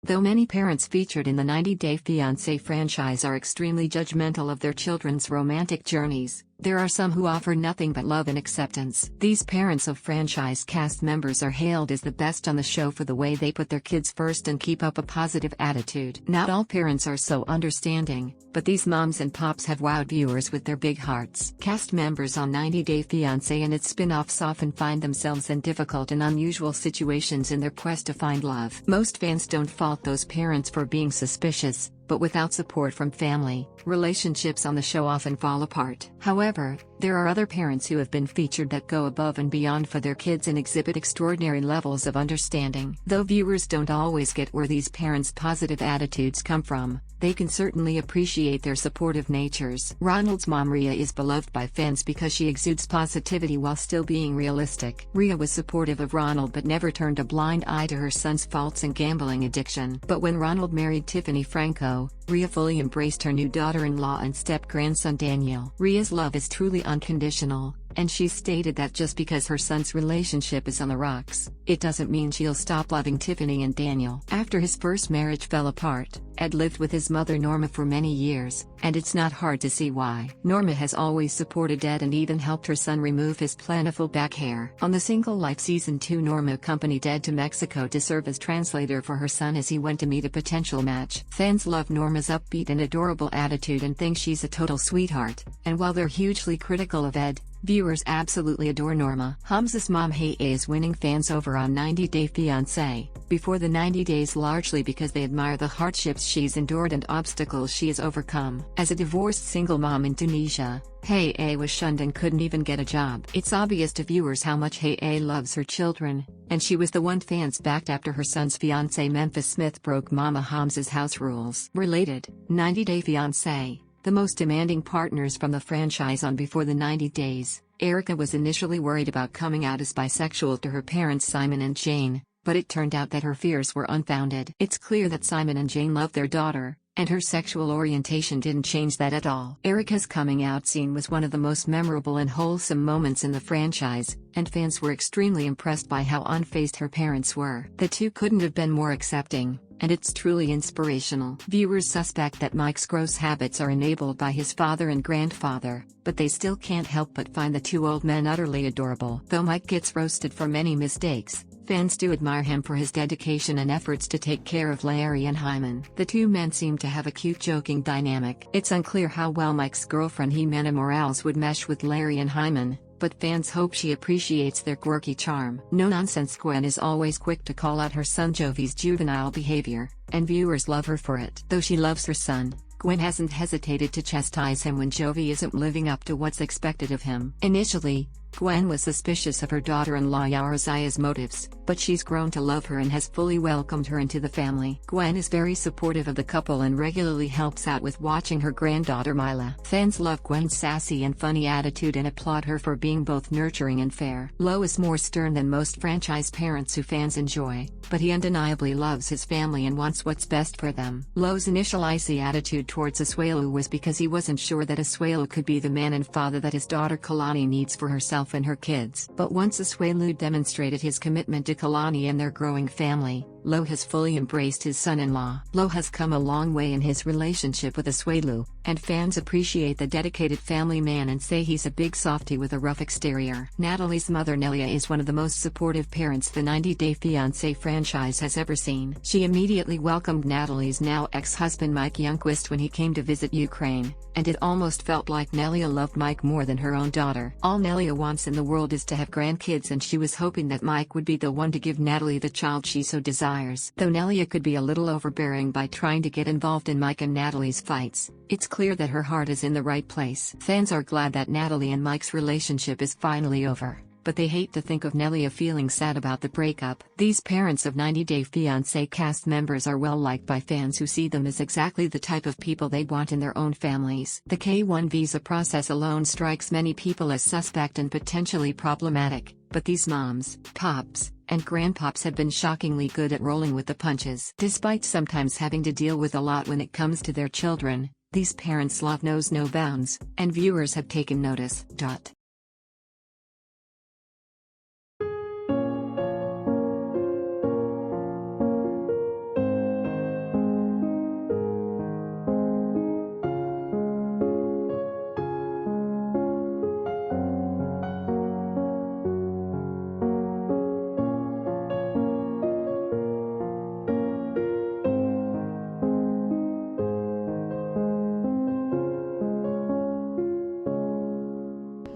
Though many parents featured in the 90 Day Fiancé franchise are extremely judgmental of their children's romantic journeys, there are some who offer nothing but love and acceptance. These parents of franchise cast members are hailed as the best on the show for the way they put their kids first and keep up a positive attitude. Not all parents are so understanding, but these moms and pops have wowed viewers with their big hearts. Cast members on 90 Day Fiancé and its spin-offs often find themselves in difficult and unusual situations in their quest to find love. Most fans don't fault those parents for being suspicious, but without support from family, relationships on the show often fall apart. However, there are other parents who have been featured that go above and beyond for their kids and exhibit extraordinary levels of understanding. Though viewers don't always get where these parents' positive attitudes come from, they can certainly appreciate their supportive natures. Ronald's mom Rhea is beloved by fans because she exudes positivity while still being realistic. Rhea was supportive of Ronald but never turned a blind eye to her son's faults and gambling addiction. But when Ronald married Tiffany Franco, Rhea fully embraced her new daughter-in-law and step-grandson Daniel. Rhea's love is truly unconditional, and she's stated that just because her son's relationship is on the rocks, it doesn't mean she'll stop loving Tiffany and Daniel. After his first marriage fell apart, Ed lived with his mother Norma for many years, and it's not hard to see why. Norma has always supported Ed and even helped her son remove his plentiful back hair. On The Single Life Season 2, Norma accompanied Ed to Mexico to serve as translator for her son as he went to meet a potential match. Fans love Norma's upbeat and adorable attitude and think she's a total sweetheart, and while they're hugely critical of Ed, viewers absolutely adore Norma. Hamza's mom Hey is winning fans over on 90 Day Fiancé, before the 90 days largely because they admire the hardships she's endured and obstacles she has overcome. As a divorced single mom in Tunisia, Hey was shunned and couldn't even get a job. It's obvious to viewers how much Hey loves her children, and she was the one fans backed after her son's fiancé Memphis Smith broke Mama Hamza's house rules. Related, 90 Day Fiancé. The most demanding partners from the franchise on Before the 90 Days, Erica was initially worried about coming out as bisexual to her parents Simon and Jane, but it turned out that her fears were unfounded. It's clear that Simon and Jane love their daughter, and her sexual orientation didn't change that at all. Erica's coming out scene was one of the most memorable and wholesome moments in the franchise, and fans were extremely impressed by how unfazed her parents were. The two couldn't have been more accepting, and it's truly inspirational. Viewers suspect that Mike's gross habits are enabled by his father and grandfather, but they still can't help but find the two old men utterly adorable. Though Mike gets roasted for many mistakes, fans do admire him for his dedication and efforts to take care of Larry and Hyman. The two men seem to have a cute joking dynamic. It's unclear how well Mike's girlfriend Jimena Morales would mesh with Larry and Hyman, but fans hope she appreciates their quirky charm. No-nonsense Gwen is always quick to call out her son Jovi's juvenile behavior, and viewers love her for it. Though she loves her son, Gwen hasn't hesitated to chastise him when Jovi isn't living up to what's expected of him. Initially, Gwen was suspicious of her daughter-in-law Yarazaya's motives, but she's grown to love her and has fully welcomed her into the family. Gwen is very supportive of the couple and regularly helps out with watching her granddaughter Mila. Fans love Gwen's sassy and funny attitude and applaud her for being both nurturing and fair. Lo is more stern than most franchise parents who fans enjoy, but he undeniably loves his family and wants what's best for them. Lo's initial icy attitude towards Asuelu was because he wasn't sure that Asuelu could be the man and father that his daughter Kalani needs for herself and her kids. But once Asuelu demonstrated his commitment to Kalani and their growing family, Lo has fully embraced his son-in-law. Lo has come a long way in his relationship with Asuelu, and fans appreciate the dedicated family man and say he's a big softie with a rough exterior. Natalie's mother Nelia is one of the most supportive parents the 90 Day Fiancé franchise has ever seen. She immediately welcomed Natalie's now ex-husband Mike Youngquist when he came to visit Ukraine, and it almost felt like Nelia loved Mike more than her own daughter. All Nelia wants in the world is to have grandkids, and she was hoping that Mike would be the one to give Natalie the child she so desires. Though Nelia could be a little overbearing by trying to get involved in Mike and Natalie's fights, it's clear that her heart is in the right place. Fans are glad that Natalie and Mike's relationship is finally over, but they hate to think of Nelia feeling sad about the breakup. These parents of 90 Day Fiancé cast members are well liked by fans who see them as exactly the type of people they'd want in their own families. The K-1 visa process alone strikes many people as suspect and potentially problematic, but these moms, pops, and grandpops have been shockingly good at rolling with the punches. Despite sometimes having to deal with a lot when it comes to their children, these parents' love knows no bounds, and viewers have taken notice.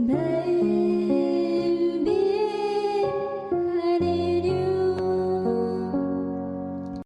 Maybe